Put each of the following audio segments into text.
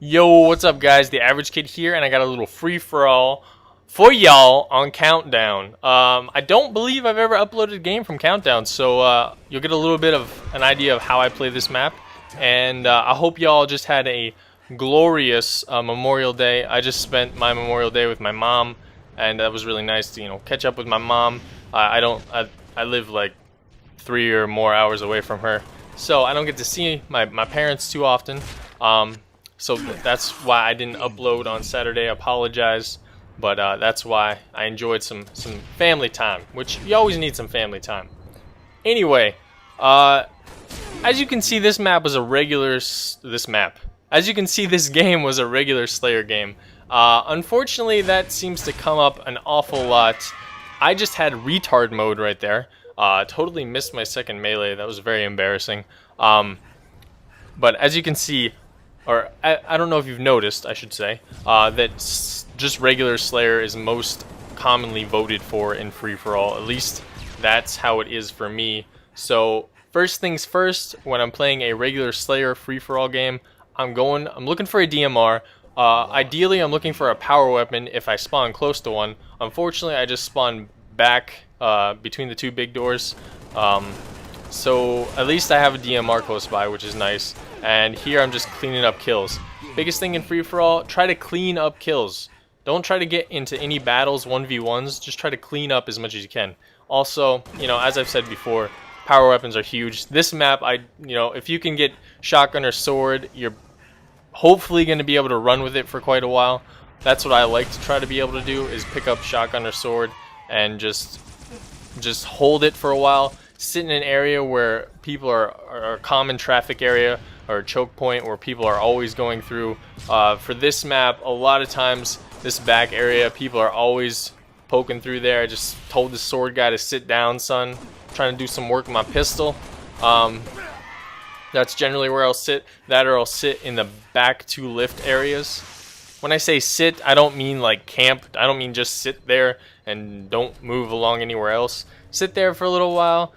Yo, what's up guys? The Average Kid here, and I got a little free-for-all for y'all on Countdown. I don't believe I've ever uploaded a game from Countdown, so you'll get a little bit of an idea of how I play this map. And I hope y'all just had a glorious Memorial Day. I just spent my Memorial Day with my mom, and that was really nice to, catch up with my mom. I live like 3 or more hours away from her, so I don't get to see my parents too often. So that's why I didn't upload on Saturday. I apologize, but that's why I enjoyed some family time, which you always need some family time. Anyway, as you can see, this map was a regular. As you can see, this game was a regular Slayer game. Unfortunately, that seems to come up an awful lot. I just had retard mode right there. Totally missed my second melee. That was very embarrassing. But as you can see, or I don't know if you've noticed, I should say, that just regular Slayer is most commonly voted for in free-for-all. At least that's how it is for me. So first things first, when I'm playing a regular Slayer free-for-all game, I'm looking for a DMR. Ideally, I'm looking for a power weapon if I spawn close to one. Unfortunately, I just spawned back between the two big doors. So at least I have a DMR close by, which is nice. And here I'm just cleaning up kills. Biggest thing in free-for-all, try to clean up kills. Don't try to get into any battles 1v1s, just try to clean up as much as you can. Also, as I've said before, power weapons are huge. This map, if you can get shotgun or sword, you're hopefully going to be able to run with it for quite a while. That's what I like to try to be able to do, is pick up shotgun or sword and just hold it for a while. Sit in an area where people are a common traffic area or a choke point where people are always going through. For this map, a lot of times this back area, people are always poking through there. I just told the sword guy to sit down, son. I'm trying to do some work with my pistol. That's generally where I'll sit. That, or I'll sit in the back two lift areas. When I say sit, I don't mean like camp. I don't mean just sit there and don't move along anywhere else. Sit there for a little while.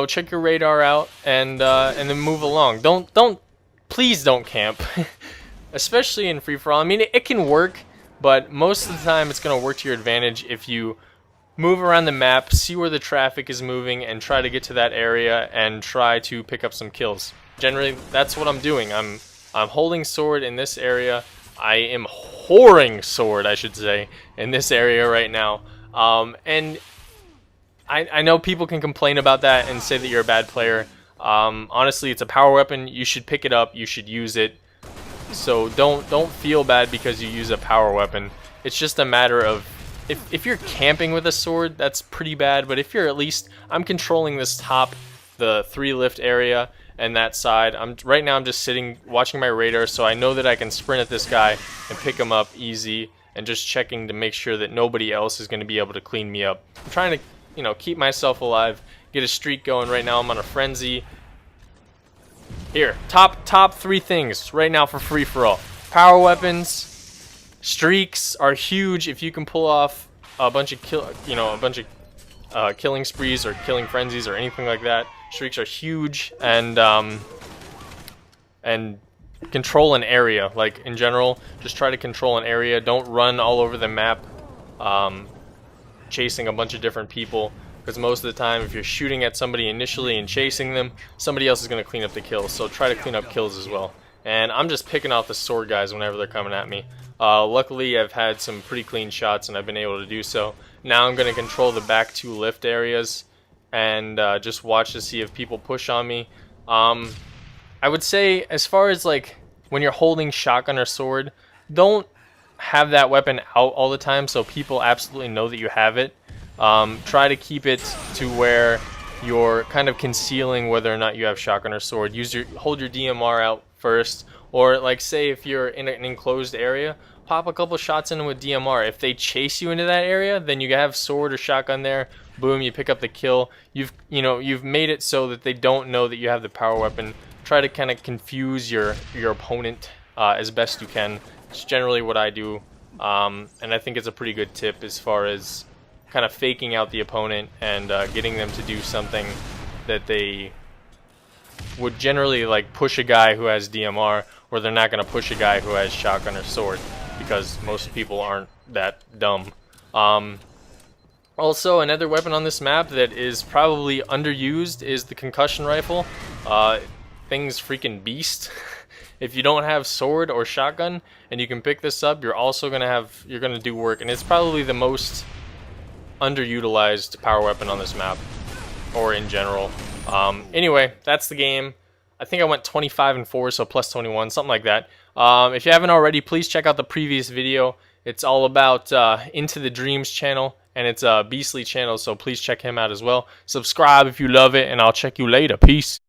Check your radar out and then move along. Please don't camp, especially in free-for-all. I mean, it can work, but most of the time it's gonna work to your advantage if you move around the map, see where the traffic is moving, and try to get to that area and try to pick up some kills. Generally, that's what I'm doing. I'm holding sword in this area. I am whoring sword, I should say, in this area right now. And I know people can complain about that and say that you're a bad player. Honestly, it's a power weapon. You should pick it up. You should use it. So don't feel bad because you use a power weapon. It's just a matter of if you're camping with a sword, that's pretty bad. But if you're at least, I'm controlling this top, the 3 lift area, and that side. Right now I'm just sitting watching my radar, so I know that I can sprint at this guy and pick him up easy, and just checking to make sure that nobody else is going to be able to clean me up. I'm trying to keep myself alive, get a streak going. Right now I'm on a frenzy. Here, top 3 things right now for free-for-all. Power weapons, streaks are huge. If you can pull off a bunch of killing sprees or killing frenzies or anything like that, streaks are huge. And control an area. Like in general, just try to control an area. Don't run all over the map, chasing a bunch of different people, because most of the time if you're shooting at somebody initially and chasing them, somebody else is going to clean up the kills. So try to clean up kills as well. And I'm just picking off the sword guys whenever they're coming at me. Luckily I've had some pretty clean shots and I've been able to do so. Now I'm going to control the back 2 lift areas and just watch to see if people push on me. I would say, as far as like when you're holding shotgun or sword, don't have that weapon out all the time so people absolutely know that you have it. Try to keep it to where you're kind of concealing whether or not you have shotgun or sword. Hold your DMR out first, or like say if you're in an enclosed area, pop a couple shots in them with DMR. If they chase you into that area, then you have sword or shotgun there. Boom, you pick up the kill. You've made it so that they don't know that you have the power weapon. Try to kind of confuse your opponent as best you can. It's generally what I do, and I think it's a pretty good tip as far as kind of faking out the opponent and getting them to do something that they would generally like push a guy who has DMR, or they're not going to push a guy who has shotgun or sword, because most people aren't that dumb. Also, another weapon on this map that is probably underused is the concussion rifle. Thing's freaking beast. If you don't have sword or shotgun and you can pick this up, you're also gonna do work, and it's probably the most underutilized power weapon on this map, or in general. Anyway, that's the game. I think I went 25-4, so plus 21, something like that. If you haven't already, please check out the previous video. It's all about Into the Dreams channel, and it's a Beastly channel, so please check him out as well. Subscribe if you love it, and I'll check you later. Peace.